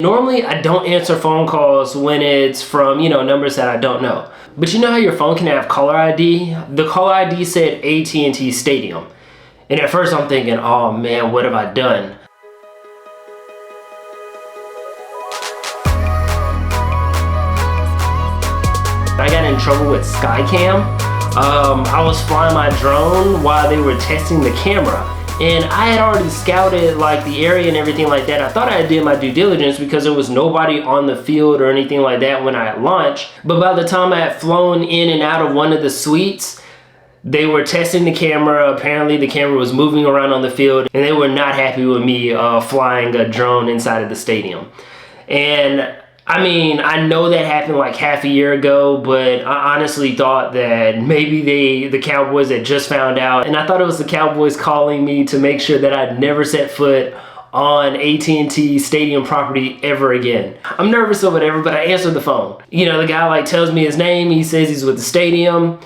Normally, I don't answer phone calls when it's from, numbers that I don't know. But you know how your phone can have caller ID? The caller ID said AT&T Stadium. And at first I'm thinking, oh man, what have I done? I got in trouble with Skycam. I was flying my drone while they were testing the camera. And I had already scouted like the area and everything like that. I thought I did my due diligence because there was nobody on the field or anything like that when I launched. But by the time I had flown in and out of one of the suites, they were testing the camera. Apparently the camera was moving around on the field and they were not happy with me flying a drone inside of the stadium. And I mean, I know that happened like half a year ago, but I honestly thought that maybe the Cowboys had just found out, and I thought it was the Cowboys calling me to make sure that I'd never set foot on AT&T Stadium property ever again. I'm nervous or whatever, but I answered the phone. The guy like tells me his name. He says he's with the stadium.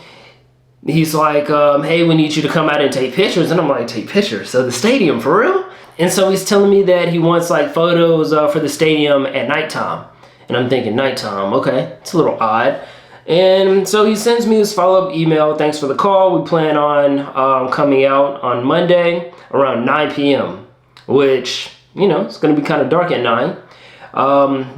He's like, hey, we need you to come out and take pictures. And I'm like, take pictures? So the stadium, for real? And so he's telling me that he wants like photos for the stadium at nighttime. And I'm thinking, nighttime, okay, it's a little odd. And so he sends me this follow-up email. Thanks for the call. We plan on coming out on Monday around 9 p.m., which, it's going to be kind of dark at 9.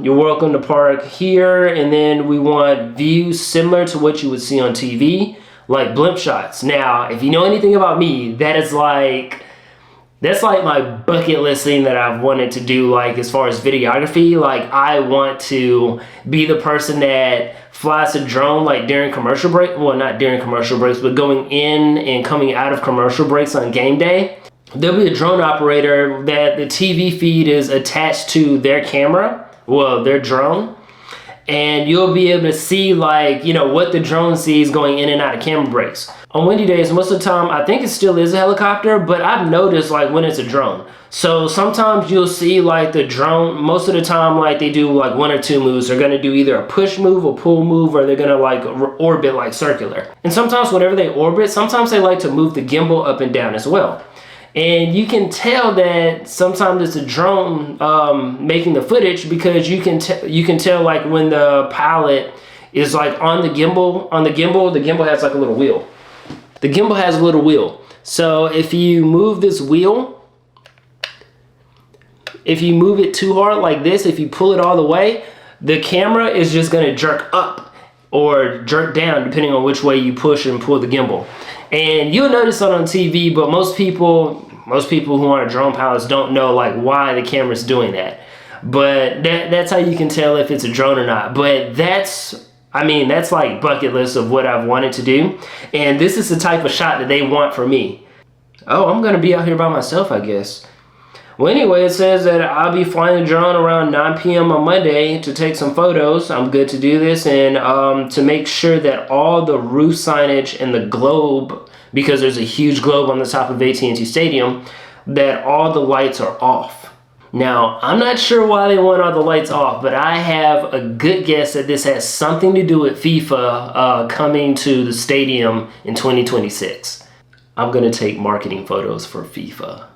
You're welcome to park here. And then we want views similar to what you would see on TV, like blimp shots. Now, if you know anything about me, that's like my bucket list thing that I've wanted to do, like as far as videography. Like I want to be the person that flies a drone like during commercial break. Well, not during commercial breaks, but going in and coming out of commercial breaks on game day. There'll be a drone operator that the TV feed is attached to their camera, well, their drone. And you'll be able to see like, what the drone sees going in and out of camera breaks. On windy days, most of the time, I think it still is a helicopter, but I've noticed like when it's a drone. So sometimes you'll see like the drone, most of the time, like they do like one or two moves. They're gonna do either a push move, a pull move, or they're gonna like orbit like circular. And sometimes whenever they orbit, sometimes they like to move the gimbal up and down as well. And you can tell that sometimes it's a drone making the footage, because you can tell like when the pilot is like on the gimbal. The gimbal has like a little wheel. The gimbal has a little wheel. So if you move this wheel, if you move it too hard like this, if you pull it all the way, the camera is just gonna jerk up or jerk down depending on which way you push and pull the gimbal. And you'll notice that on TV, but most people who aren't drone pilots don't know like why the camera's doing that. But that's how you can tell if it's a drone or not. But that's like bucket list of what I've wanted to do. And this is the type of shot that they want from me. Oh, I'm gonna be out here by myself, I guess. Well, anyway, it says that I'll be flying a drone around 9 p.m. on Monday to take some photos. I'm good to do this, and to make sure that all the roof signage and the globe, because there's a huge globe on the top of AT&T Stadium, that all the lights are off. Now, I'm not sure why they want all the lights off, but I have a good guess that this has something to do with FIFA coming to the stadium in 2026. I'm gonna take marketing photos for FIFA.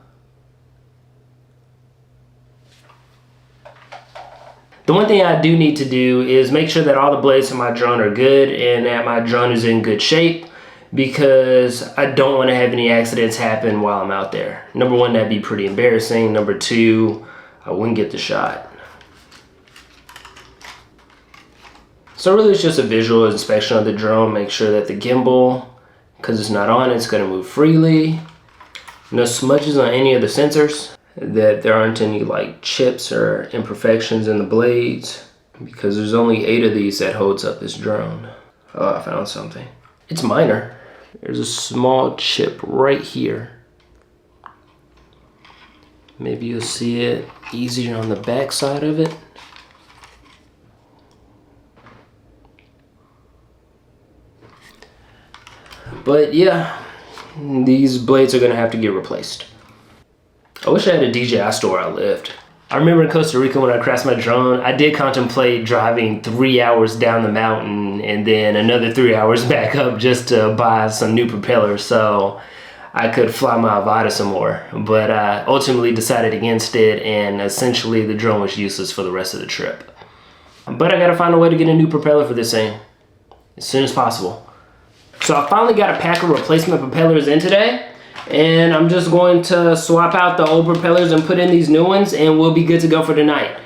The one thing I do need to do is make sure that all the blades of my drone are good and that my drone is in good shape, because I don't want to have any accidents happen while I'm out there. Number one, that'd be pretty embarrassing. Number two, I wouldn't get the shot. So really it's just a visual inspection of the drone. Make sure that the gimbal, because it's not on, it's going to move freely. No smudges on any of the sensors. That there aren't any like chips or imperfections in the blades, because there's only 8 of these that holds up this drone. Oh, I found something. It's minor. There's a small chip right here. Maybe you'll see it easier on the back side of it. But yeah, these blades are gonna have to get replaced. I wish I had a DJI store where I lived. I remember in Costa Rica when I crashed my drone, I did contemplate driving 3 hours down the mountain and then another 3 hours back up just to buy some new propellers. So I could fly my Avata some more. But I ultimately decided against it, and essentially the drone was useless for the rest of the trip. But I gotta find a way to get a new propeller for this thing as soon as possible. So I finally got a pack of replacement propellers in today, and I'm just going to swap out the old propellers and put in these new ones, and we'll be good to go for tonight.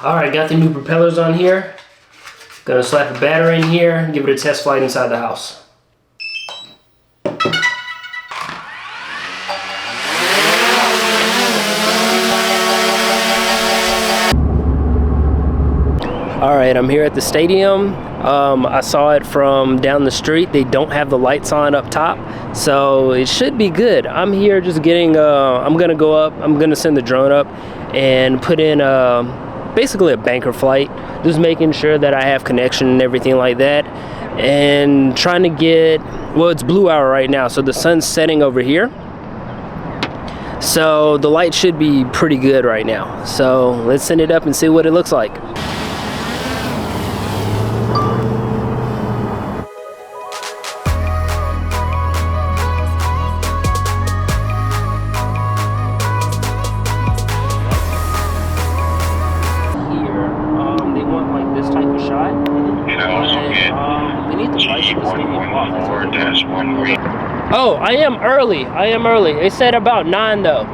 Alright, got the new propellers on here. Gonna slap a battery in here and give it a test flight inside the house. Alright, I'm here at the stadium. I saw it from down the street. They don't have the lights on up top, so it should be good. I'm here just getting, I'm gonna go up, I'm gonna send the drone up and put in basically a banker flight, just making sure that I have connection and everything like that, and trying to get, well, it's blue hour right now, so the sun's setting over here, so the light should be pretty good right now. So let's send it up and see what it looks like. Oh, I am early. It said about 9 though.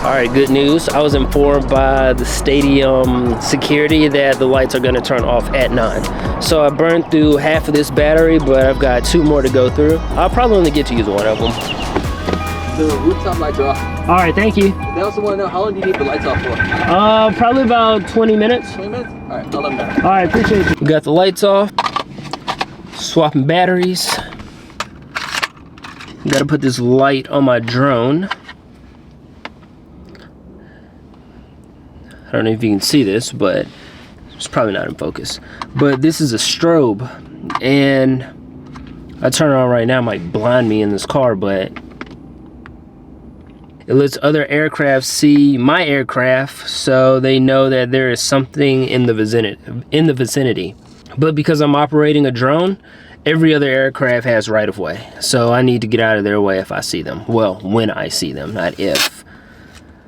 Alright, good news. I was informed by the stadium security that the lights are going to turn off at 9. So I burned through half of this battery, but I've got 2 more to go through. I'll probably only get to use 1 of them. The rooftop lights are off. Alright, thank you. They also want to know, how long do you need the lights off for? Probably about 20 minutes. 20 minutes? Alright, I'll let them know. Alright, appreciate you. We got the lights off. Swapping batteries. Got to put this light on my drone. I don't know if you can see this, but it's probably not in focus. But this is a strobe, and I turn it on right now, it might blind me in this car, but it lets other aircraft see my aircraft, so they know that there is something in the vicinity. But because I'm operating a drone, every other aircraft has right of way, so I need to get out of their way if I see them. Well, when I see them, not if.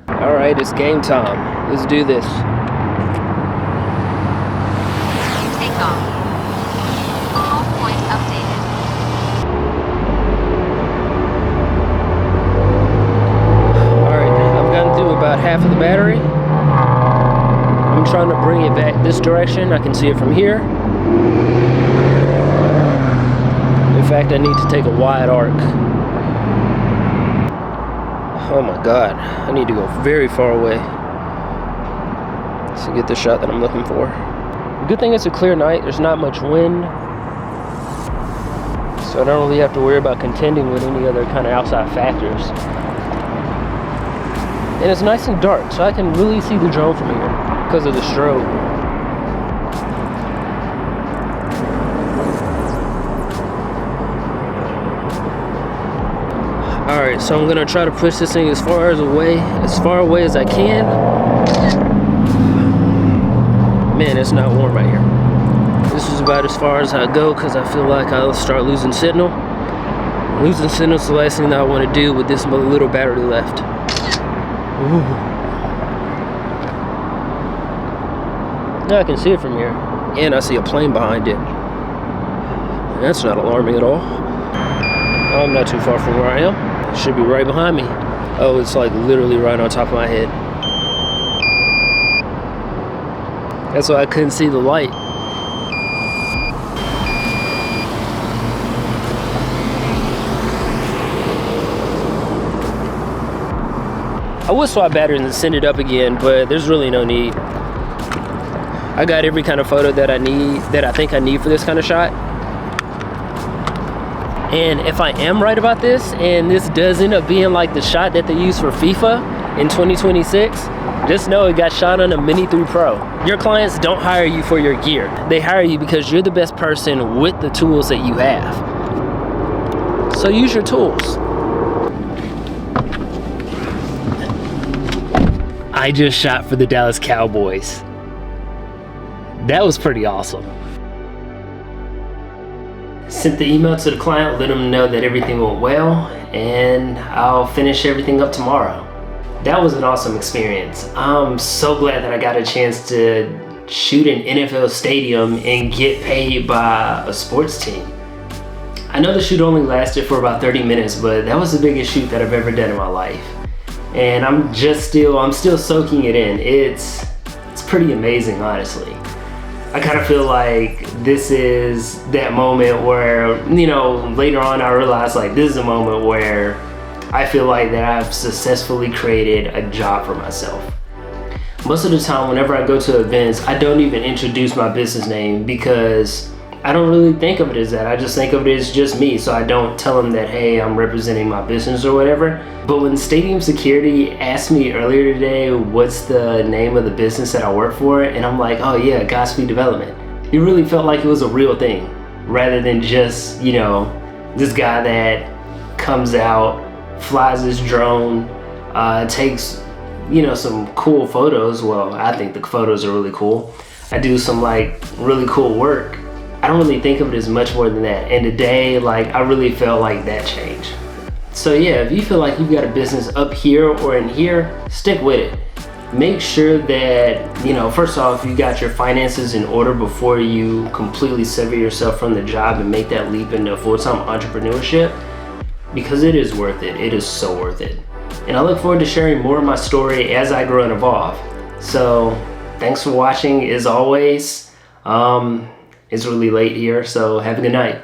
All right, it's game time. Let's do this. Take off. All points updated. All right, I've gotten through about half of the battery. I'm trying to bring it back this direction. I can see it from here. In fact, I need to take a wide arc. Oh my God, I need to go very far away to get the shot that I'm looking for. Good thing it's a clear night, there's not much wind, so I don't really have to worry about contending with any other kind of outside factors. And it's nice and dark, so I can really see the drone from here because of the strobe. Alright, so I'm gonna try to push this thing as far away as I can. Man, it's not warm right here. This is about as far as I go because I feel like I'll start losing signal. Losing signal is the last thing that I want to do with this little battery left. Ooh. Now I can see it from here, and I see a plane behind it. That's not alarming at all. I'm not too far from where I am. It should be right behind me. Oh, it's like literally right on top of my head. That's why I couldn't see the light. I would swap batteries and send it up again, but there's really no need. I got every kind of photo that I think I need for this kind of shot. And if I am right about this, and this does end up being like the shot that they use for FIFA in 2026, just know it got shot on a Mini 3 Pro. Your clients don't hire you for your gear. They hire you because you're the best person with the tools that you have. So use your tools. I just shot for the Dallas Cowboys. That was pretty awesome. Sent the email to the client, let them know that everything went well, and I'll finish everything up tomorrow. That was an awesome experience. I'm so glad that I got a chance to shoot an NFL stadium and get paid by a sports team. I know the shoot only lasted for about 30 minutes, but that was the biggest shoot that I've ever done in my life. And I'm still soaking it in. It's pretty amazing, honestly. I kind of feel like this is that moment where, you know, later on I realized like this is a moment where I feel like that I've successfully created a job for myself. Most of the time whenever I go to events, I don't even introduce my business name because I don't really think of it as that. I just think of it as just me. So I don't tell them that, hey, I'm representing my business or whatever. But when Stadium Security asked me earlier today, what's the name of the business that I work for? And I'm like, oh yeah, Godspeed Development. It really felt like it was a real thing rather than just, you know, this guy that comes out, flies his drone, takes, you know, some cool photos. Well, I think the photos are really cool. I do some like really cool work. I don't really think of it as much more than that. And today, like, I really felt like that changed. So yeah, if you feel like you've got a business up here or in here, stick with it. Make sure that, you know, first off, you got your finances in order before you completely sever yourself from the job and make that leap into full-time entrepreneurship, because it is worth it. It is so worth it. And I look forward to sharing more of my story as I grow and evolve. So thanks for watching as always. It's really late here, so have a good night.